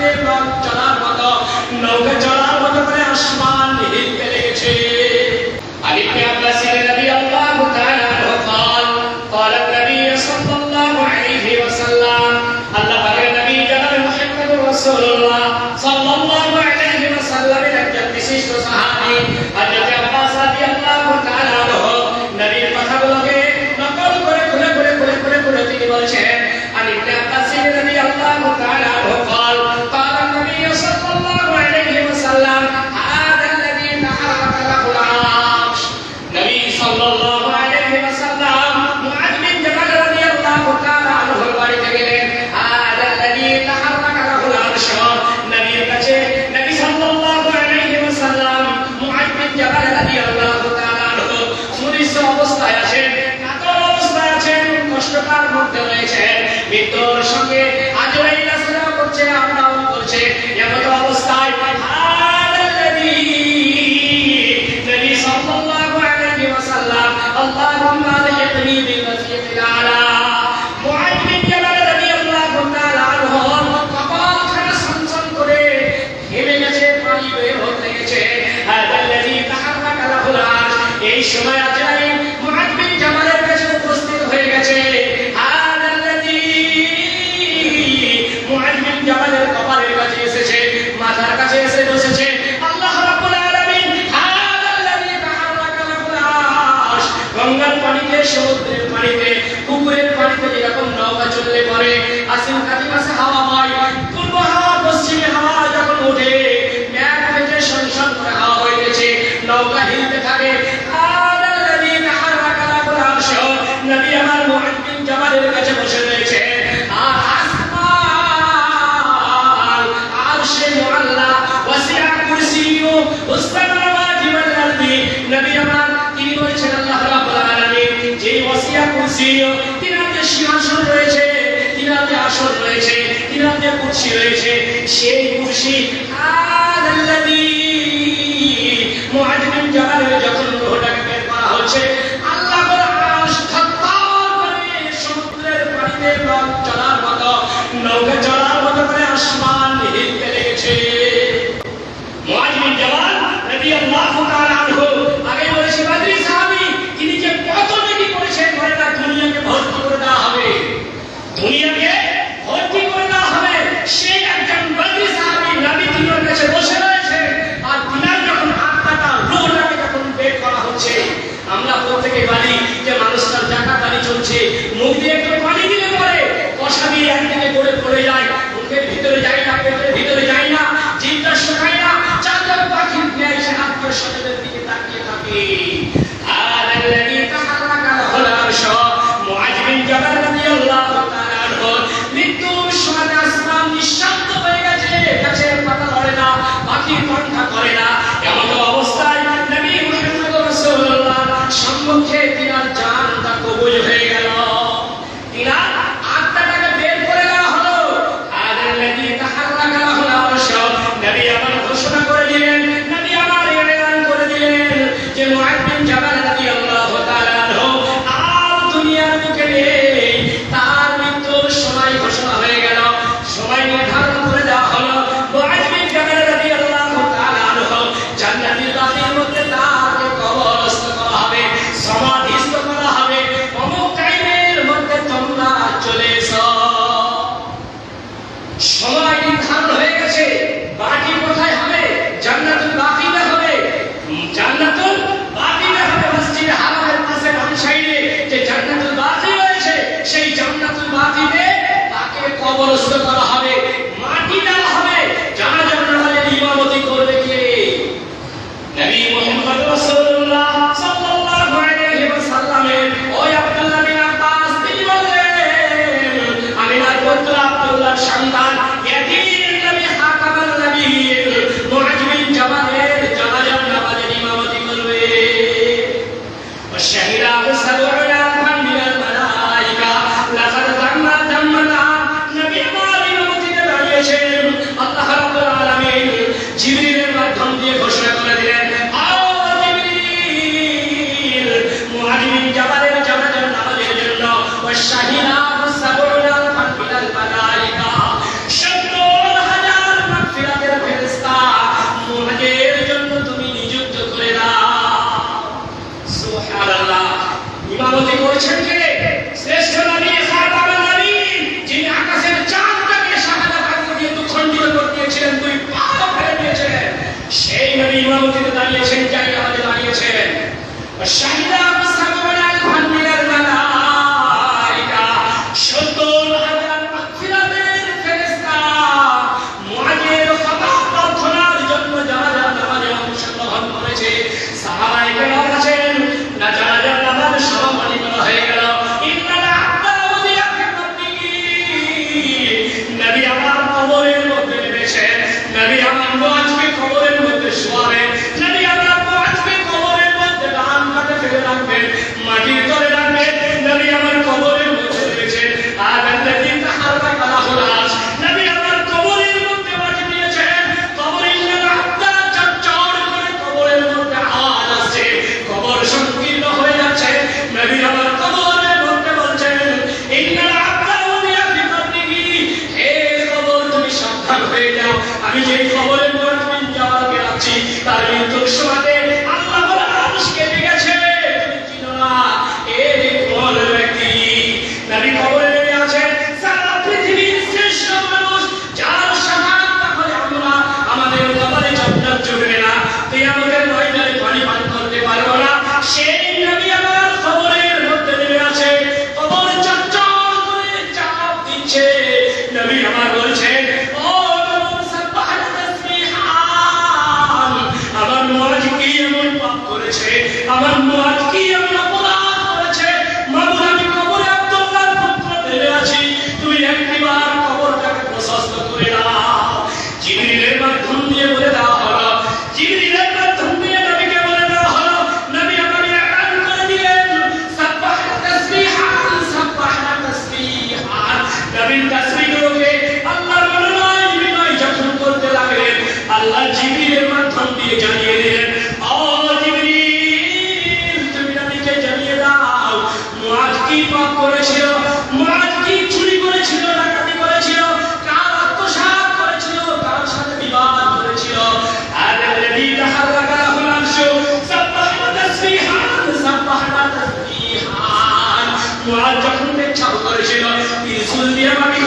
পানিতে চলার মতো নৌকা চলার মতো করে আসমান হিলতে লেগেছে। عن ابن عباس رضي الله تعالى عنه قال قال النبي صلى الله عليه وسلم الله পাকের নবী জনাব মুহাম্মদুর রাসূলুল্লাহ সাল্লাল্লাহু আলাইহি ওয়াসাল্লামের একজন বিশিষ্ট সাহাবী হযরত আব্বাস রাদিয়াল্লাহু তাআলা আনহু নবীর কথাগুলোকে নকল করে খুলে তিনি বলছেন عن ابن عباس رضي الله تعالى عنه قال قال النبي صلى الله عليه وسلم هذا الذي تحرك له العرش নবী সাল্লাল্লাহু আলাইহি ওয়াসাল্লাম মুআয বিন জাবাল রাদিয়াল্লাহু তাআলা আনহুর বাড়িতে গেলেন। هذا الذي تحرك له العرش নবীর কাছে নবী সাল্লাল্লাহু আলাইহি ওয়াসাল্লাম মুআয বিন জাবাল রাদিয়াল্লাহু তাআলা আনহু মুরিস অবস্থায় আছেন, কাতর অবস্থায় আছেন, কষ্টকার মধ্যে রয়েছেন, মৃত্যুর সঙ্গে আজরাইল আসরা করছে, আমরাও করছে, এমন অবস্থায় هذا الذي নবী সাল্লাল্লাহু আলাইহি ওয়াসাল্লাম اللهم الحقني بالرفيق الاعلى মুআয বিন জাবাল রাদিয়াল্লাহু তাআলা আনহু কপালখানা সনসন করে হেমে গেছে, পানি বের হতে গেছে। هذا الذي تحرك له العرش এই সময় আজরাইল মুআয বিন জাবালের কাছে উপস্থিত হয়ে গেছে। هذا الذي মুআয বিন জাবালের কপালের কাছে এসেছে, মাথার কাছে এসে বসেছে। আল্লাহ রাব্বুল আলামিন هذا الذي تحرك له العرش গঙ্গার পানিতে, সমুদ্রের পানিতে, পুকুরের পানিতে যেরকম নৌকা চললে পরে আশ্বিন কাতি মাসে হাওয়া হয়, পূর্ব হাওয়া পশ্চিমে হাওয়া যখন ওঠে, মেঘ থেকে সনসন করে হাওয়া হইতেছে, নৌকা হিলতে থাকে। هذا الذي تحرك له العرش নবী আমার মুআয বিন জাবালের কাছে বসে রয়েছে। আর আসমান আরশে মুআল্লা ওয়াসিআ কুরসিয়্যু উস-সামাওয়াতি ওয়াল আরদি নবী আমার তিনি বলেছেন আল্লাহ রাব্বুল আলামিন যে ওয়াসিআ কুরসিয়্যু তিনাতে সিংহাসন রয়েছে, তিনাতে আসন রয়েছে, তিনাতে কুরসি রয়েছে, সেই কুরসি আল্লাযী মুআয বিন জাবালের যখন রূহটাকে বের করা হচ্ছে, আল্লাহ আরশ থরথর করে সমুদ্রের পানিতে চলার মতো নৌকা চলার মতো করে আসমান হিলতে লেগেছে। মুআয বিন জাবাল রাদিয়াল্লাহু তাআলা আনহু আগে বলেছি বদরি সাহাবী, তিনি যে কত নেকি করেছেন ঘরে তার দুনিয়াকে ভর্তি করে দেওয়া হবে, দুনিয়াকে ভর্তি করে দেওয়া হবে। সেই একজন বদরি সাহাবী নবী তিনার কাছে বসে রয়েছে, আর তিনার যখন আত্মাটা রূহটাকে যখন বের করা হচ্ছে, আমরা প্রত্যেকে বলি যে মানুষটার জাকাত পানি চলছে, মুখ দিয়ে একটু পানি দিলে পরে কষা দিয়ে একদিকে গড়ে পড়ে যায়, মুখে করেছেন কে? শ্রেষ্ঠ নবী খাতামুন নবী, যিনি আকাশের চাঁদটাকে শাহাদাত আঙ্গুল দিয়ে দুখণ্ডিত করে দিয়েছিলেন, দুই পা ফেলে দিয়েছিলেন, সেই নবী ইমামতিতে দাঁড়িয়েছেন, জায়গা আমাদের দাঁড়িয়েছেন। শাহিদা মুসতাকবিল আল মিনাল মালাইকা, 70,000 মাগফিরাতের ফেরেশতা মুআজের খতা প্রার্থনার জন্য জানাজার নামাজে অংশগ্রহণ করেছে। সাহাবায়ে কেরাম আছেন না, জানাজার নামাজ সমাপনী করা হয়ে গেল। ইন্নাল আবদা ওয়াদিয়া ফি কবরিহি, নবী আমার কবরের মধ্যে নেমেছেন, নবী আমার মুআজকে কবরের মধ্যে শোয়াবেন, নবী আমার মুআজকে কবরের মধ্যে ডান কাতে ফেলে রাখবেন, মাটির তলে রাখবেন, নবী আমার কবরের মধ্যে নেমেছেন। আল্লাযী তাহাররাকা লাহুল আরশ, নবী আমার কবরের মধ্যে মাটি দিয়েছেন, কবর ইন্নাল আবদা চড়চড় করে কবরের মধ্যে আওয়াজ আসছে, কবর সংকীর্ণ হয়ে যাচ্ছে, নবী আমার কবরের মধ্যে বলছেন ইন্নাল আবদা ওয়াদিয়া ফি কবরিহি, হে কবর তুমি সাবধান হয়ে যাও, আমি যে কবরের মধ্যে তুমি যাওয়াকে রাখছি তার মৃত্যুর সময়তে আল্লাহর আরশ কেঁপে গেছে, তুমি চিনো না এই কোন ব্যক্তি। নবী কবরে নেমে আছেন, সারা পৃথিবীর শ্রেষ্ঠ মানুষ, যার শাফাআত না হলে আমরা আমাদের কবরে জান্নাত জুটবে না, কিয়ামতের ময়দানে পানি পান করতে পারবো না, সেই নবী আমার কবরের মধ্যে নেমে আছে, কবর চড়চড় করে চাপ দিচ্ছে, নবী আমার বলছেন ও কবর সাব্বাহাত তাসবিহান, আমার মুআজ কি এমন পাপ করেছে, আমার মুআজ কি এমন অপরাধ করেছে, মাবুদ আমি কবরে আব্দুল্লাহর পুত্র নেমে আছি, তুমি একবার কবরটাকে প্রশস্ত করে দাও। জিবরিলের মাধ্যম দিয়ে বলে দেওয়া হলো, জিবরিলের মাধ্যম দিয়ে নবীকে বলে দেওয়া হলো, নবী আমার ইআলান করে দিলেন সাব্বাহাত তাসবিহান, সাব্বাহাত তাসবিহান, নবীর তাসবিহগুলোকে আল্লাহর মনোনয় বিনয় যখন করতে লাগলেন, আল্লাহ জিবরিলের মাধ্যম দিয়ে জানিয়ে দিলেন, ও জিবরিল তুমি নবীকে জানিয়ে দাও মুআজ কি পাপ করেছিল, মুআজ কি চুরি করেছিল, ডাকাতি করেছিল, কার আত্মসাৎ করেছিল, কার সাথে বিবাদ করেছিল। আল্লাযী তাহাররাকা লাহুল আরশ সাব্বাহাত তাসবিহান, সাব্বাহাত তাসবিহান, মুআজ যখন পেছাও করেছিল, ত্রিশূল দিয়ে আমাকে